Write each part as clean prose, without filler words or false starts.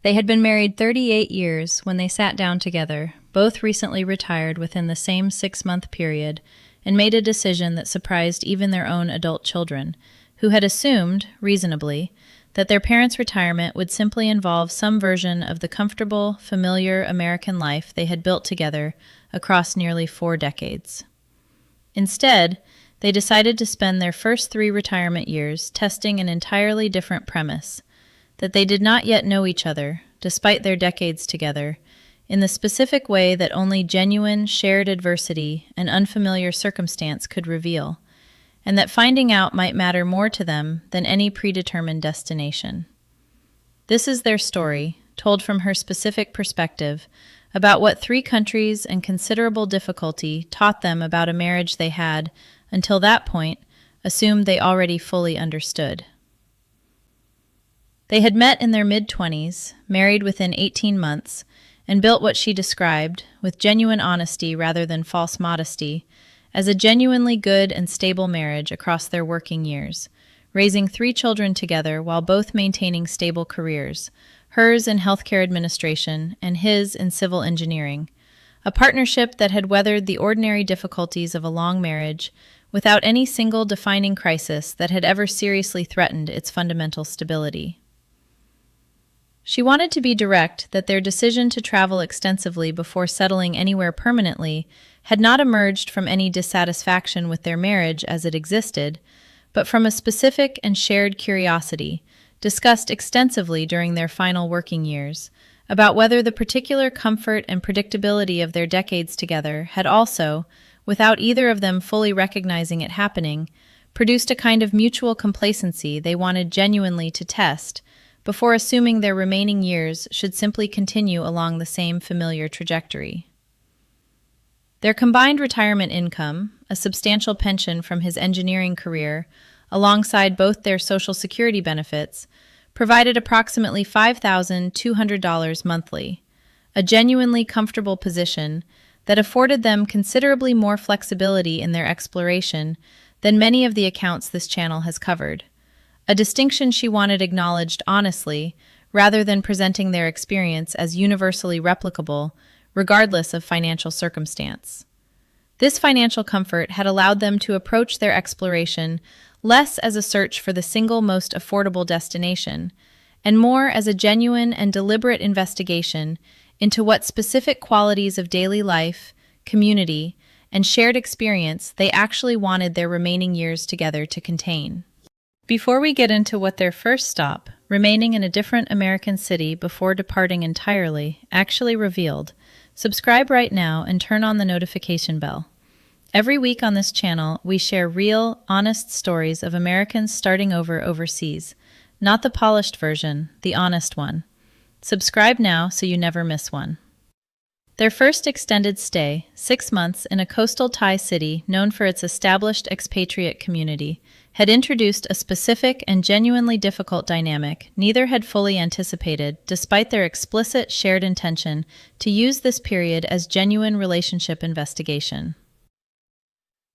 They had been married 38 years when they sat down together, both recently retired within the same 6-month period, and made a decision that surprised even their own adult children, who had assumed, reasonably, that their parents' retirement would simply involve some version of the comfortable, familiar American life they had built together across nearly 4 decades. Instead, they decided to spend their first 3 retirement years testing an entirely different premise, that they did not yet know each other, despite their decades together, in the specific way that only genuine, shared adversity and unfamiliar circumstance could reveal, and that finding out might matter more to them than any predetermined destination. This is their story, told from her specific perspective, about what 3 countries and considerable difficulty taught them about a marriage they had, until that point, assumed they already fully understood. They had met in their mid-20s, married within 18 months, and built what she described, with genuine honesty rather than false modesty, as a genuinely good and stable marriage across their working years, raising 3 children together while both maintaining stable careers, hers in healthcare administration and his in civil engineering, a partnership that had weathered the ordinary difficulties of a long marriage without any single defining crisis that had ever seriously threatened its fundamental stability. She wanted to be direct that their decision to travel extensively before settling anywhere permanently had not emerged from any dissatisfaction with their marriage as it existed, but from a specific and shared curiosity, discussed extensively during their final working years, about whether the particular comfort and predictability of their decades together had also, without either of them fully recognizing it happening, produced a kind of mutual complacency they wanted genuinely to test, before assuming their remaining years should simply continue along the same familiar trajectory. Their combined retirement income, a substantial pension from his engineering career, alongside both their Social Security benefits, provided approximately $5,200 monthly, a genuinely comfortable position that afforded them considerably more flexibility in their exploration than many of the accounts this channel has covered, a distinction she wanted acknowledged honestly, rather than presenting their experience as universally replicable, regardless of financial circumstance. This financial comfort had allowed them to approach their exploration less as a search for the single most affordable destination, and more as a genuine and deliberate investigation into what specific qualities of daily life, community, and shared experience they actually wanted their remaining years together to contain. Before we get into what their first stop, remaining in a different American city before departing entirely, actually revealed, subscribe right now and turn on the notification bell. Every week on this channel, we share real, honest stories of Americans starting over overseas, not the polished version, the honest one. Subscribe now so you never miss one. Their first extended stay, 6 months in a coastal Thai city known for its established expatriate community, had introduced a specific and genuinely difficult dynamic neither had fully anticipated, despite their explicit shared intention to use this period as genuine relationship investigation.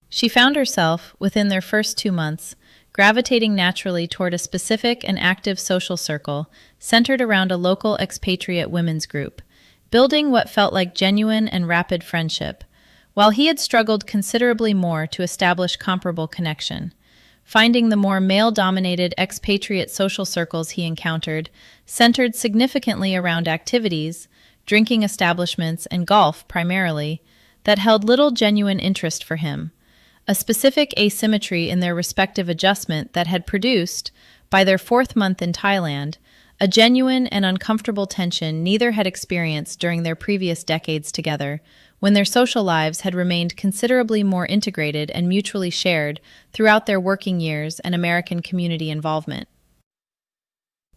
She found herself, within their first 2 months, gravitating naturally toward a specific and active social circle centered around a local expatriate women's group, building what felt like genuine and rapid friendship, while he had struggled considerably more to establish comparable connection, finding the more male-dominated expatriate social circles he encountered centered significantly around activities, drinking establishments, and golf primarily, that held little genuine interest for him, a specific asymmetry in their respective adjustment that had produced, by their 4th month in Thailand, a genuine and uncomfortable tension neither had experienced during their previous decades together, when their social lives had remained considerably more integrated and mutually shared throughout their working years and American community involvement.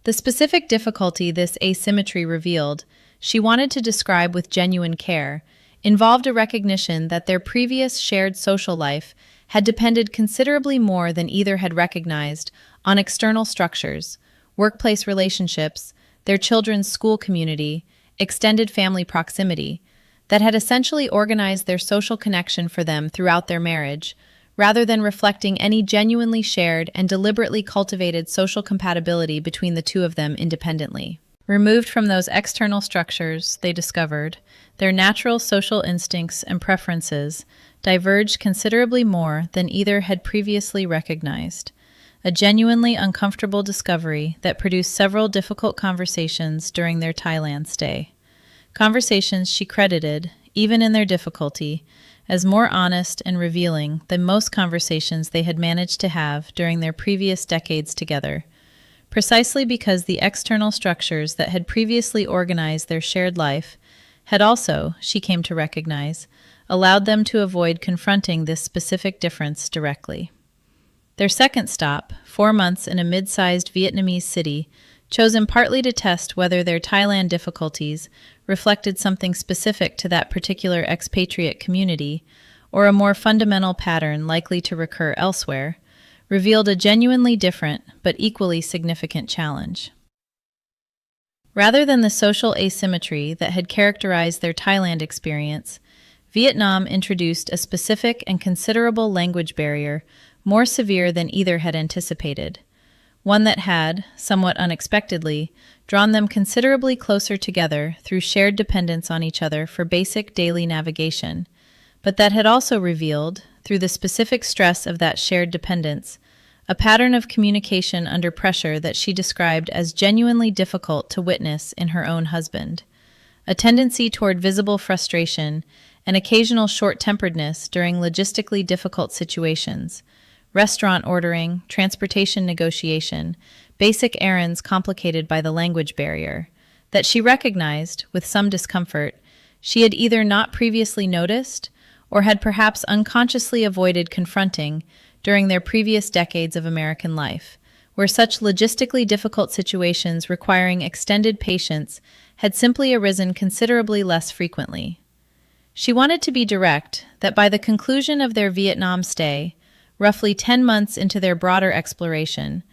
The specific difficulty this asymmetry revealed, she wanted to describe with genuine care, involved a recognition that their previous shared social life had depended considerably more than either had recognized on external structures, workplace relationships, their children's school community, extended family proximity, that had essentially organized their social connection for them throughout their marriage, rather than reflecting any genuinely shared and deliberately cultivated social compatibility between the two of them independently. Removed from those external structures, they discovered, their natural social instincts and preferences diverged considerably more than either had previously recognized. A genuinely uncomfortable discovery that produced several difficult conversations during their Thailand stay. Conversations she credited, even in their difficulty, as more honest and revealing than most conversations they had managed to have during their previous decades together. Precisely because the external structures that had previously organized their shared life had also, she came to recognize, allowed them to avoid confronting this specific difference directly. Their second stop, 4 months in a mid-sized Vietnamese city, chosen partly to test whether their Thailand difficulties reflected something specific to that particular expatriate community or a more fundamental pattern likely to recur elsewhere, revealed a genuinely different but equally significant challenge. Rather than the social asymmetry that had characterized their Thailand experience, Vietnam introduced a specific and considerable language barrier more severe than either had anticipated, one that had, somewhat unexpectedly, drawn them considerably closer together through shared dependence on each other for basic daily navigation, but that had also revealed, through the specific stress of that shared dependence, a pattern of communication under pressure that she described as genuinely difficult to witness in her own husband, a tendency toward visible frustration and occasional short-temperedness during logistically difficult situations, restaurant ordering, transportation negotiation, basic errands complicated by the language barrier, that she recognized, with some discomfort, she had either not previously noticed or had perhaps unconsciously avoided confronting during their previous decades of American life, where such logistically difficult situations requiring extended patience had simply arisen considerably less frequently. She wanted to be direct that by the conclusion of their Vietnam stay, roughly 10 months into their broader exploration,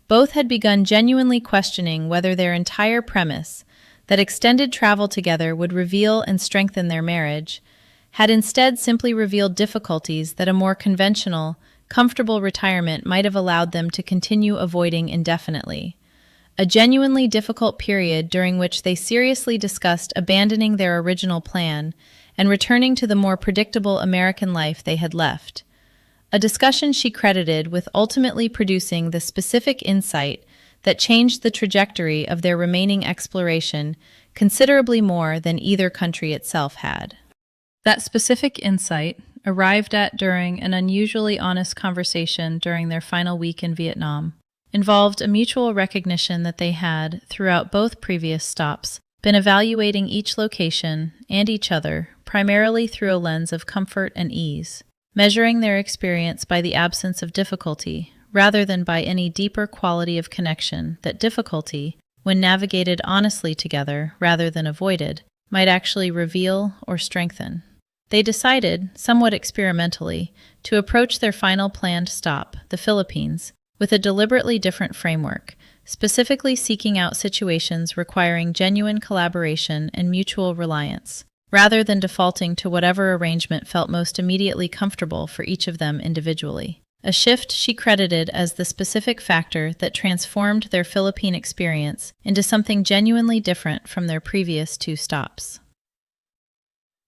both had begun genuinely questioning whether their entire premise, that extended travel together would reveal and strengthen their marriage, had instead simply revealed difficulties that a more conventional, comfortable retirement might have allowed them to continue avoiding indefinitely. A genuinely difficult period during which they seriously discussed abandoning their original plan and returning to the more predictable American life they had left. A discussion she credited with ultimately producing the specific insight that changed the trajectory of their remaining exploration considerably more than either country itself had. That specific insight, arrived at during an unusually honest conversation during their final week in Vietnam, involved a mutual recognition that they had, throughout both previous stops, been evaluating each location and each other primarily through a lens of comfort and ease, measuring their experience by the absence of difficulty rather than by any deeper quality of connection that difficulty, when navigated honestly together rather than avoided, might actually reveal or strengthen. They decided, somewhat experimentally, to approach their final planned stop, the Philippines, with a deliberately different framework, specifically seeking out situations requiring genuine collaboration and mutual reliance, rather than defaulting to whatever arrangement felt most immediately comfortable for each of them individually. A shift she credited as the specific factor that transformed their Philippine experience into something genuinely different from their previous 2 stops.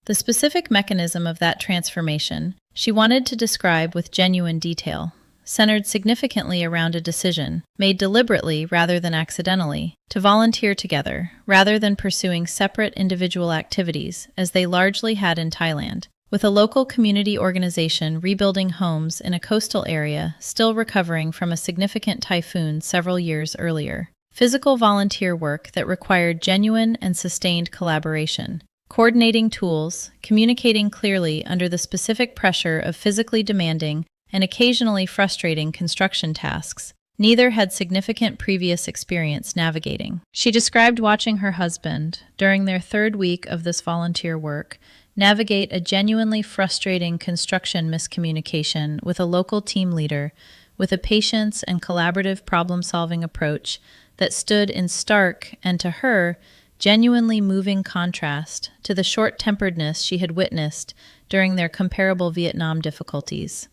The specific mechanism of that transformation she wanted to describe with genuine detail, centered significantly around a decision, made deliberately rather than accidentally, to volunteer together, rather than pursuing separate individual activities, as they largely had in Thailand, with a local community organization rebuilding homes in a coastal area still recovering from a significant typhoon several years earlier. Physical volunteer work that required genuine and sustained collaboration. Coordinating tools, communicating clearly under the specific pressure of physically demanding and occasionally frustrating construction tasks. Neither had significant previous experience navigating. She described watching her husband, during their 3rd week of this volunteer work, navigate a genuinely frustrating construction miscommunication with a local team leader with a patience and collaborative problem-solving approach that stood in stark and, to her, genuinely moving contrast to the short-temperedness she had witnessed during their comparable Vietnam difficulties.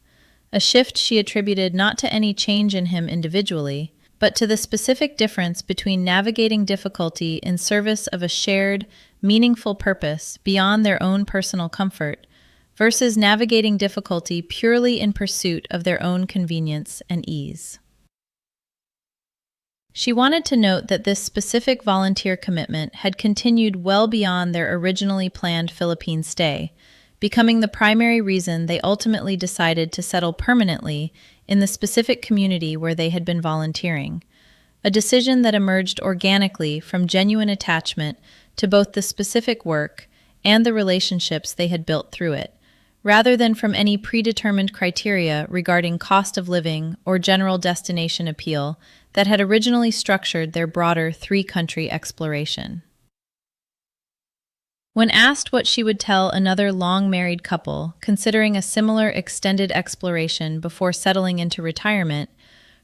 A shift she attributed not to any change in him individually, but to the specific difference between navigating difficulty in service of a shared, meaningful purpose beyond their own personal comfort versus navigating difficulty purely in pursuit of their own convenience and ease. She wanted to note that this specific volunteer commitment had continued well beyond their originally planned Philippine stay, becoming the primary reason they ultimately decided to settle permanently in the specific community where they had been volunteering, a decision that emerged organically from genuine attachment to both the specific work and the relationships they had built through it, rather than from any predetermined criteria regarding cost of living or general destination appeal that had originally structured their broader three-country exploration. When asked what she would tell another long-married couple considering a similar extended exploration before settling into retirement,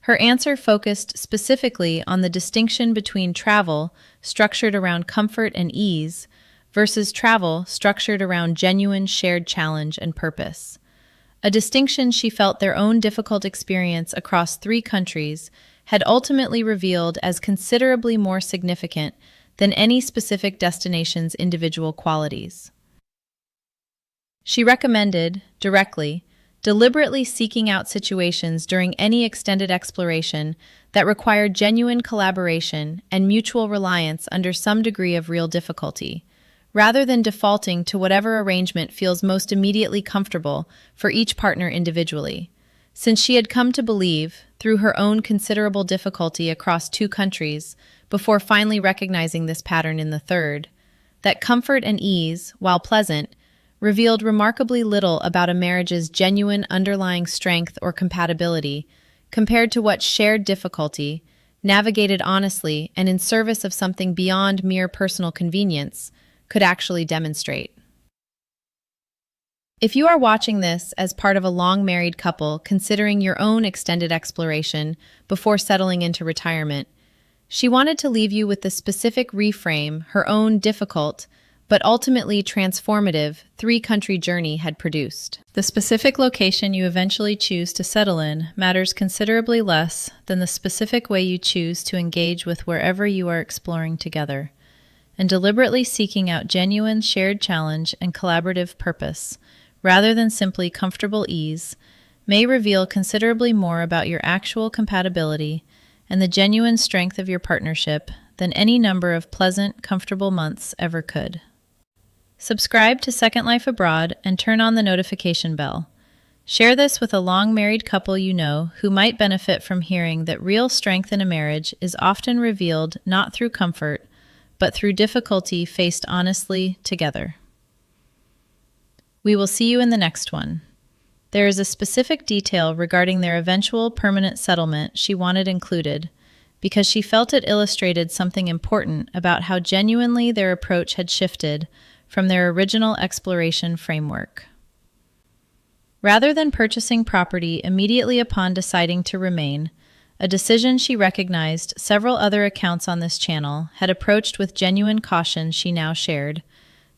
her answer focused specifically on the distinction between travel structured around comfort and ease versus travel structured around genuine shared challenge and purpose. A distinction she felt their own difficult experience across three countries had ultimately revealed as considerably more significant than any specific destination's individual qualities. She recommended, directly, deliberately seeking out situations during any extended exploration that required genuine collaboration and mutual reliance under some degree of real difficulty, rather than defaulting to whatever arrangement feels most immediately comfortable for each partner individually, since she had come to believe, through her own considerable difficulty across two countries, before finally recognizing this pattern in the third, that comfort and ease, while pleasant, revealed remarkably little about a marriage's genuine underlying strength or compatibility compared to what shared difficulty, navigated honestly and in service of something beyond mere personal convenience, could actually demonstrate. If you are watching this as part of a long-married couple considering your own extended exploration before settling into retirement, she wanted to leave you with the specific reframe her own difficult but ultimately transformative three-country journey had produced. The specific location you eventually choose to settle in matters considerably less than the specific way you choose to engage with wherever you are exploring together, and deliberately seeking out genuine shared challenge and collaborative purpose, rather than simply comfortable ease, may reveal considerably more about your actual compatibility and the genuine strength of your partnership than any number of pleasant, comfortable months ever could. Subscribe to Second Life Abroad and turn on the notification bell. Share this with a long-married couple you know who might benefit from hearing that real strength in a marriage is often revealed not through comfort, but through difficulty faced honestly together. We will see you in the next one. There is a specific detail regarding their eventual permanent settlement she wanted included, because she felt it illustrated something important about how genuinely their approach had shifted from their original exploration framework. Rather than purchasing property immediately upon deciding to remain, a decision she recognized several other accounts on this channel had approached with genuine caution she now shared,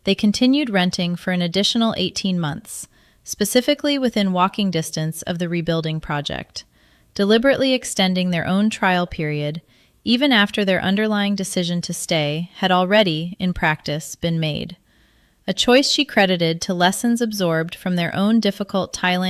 they continued renting for an additional 18 months, specifically within walking distance of the rebuilding project, deliberately extending their own trial period even after their underlying decision to stay had already, in practice, been made. A choice she credited to lessons absorbed from their own difficult Thailand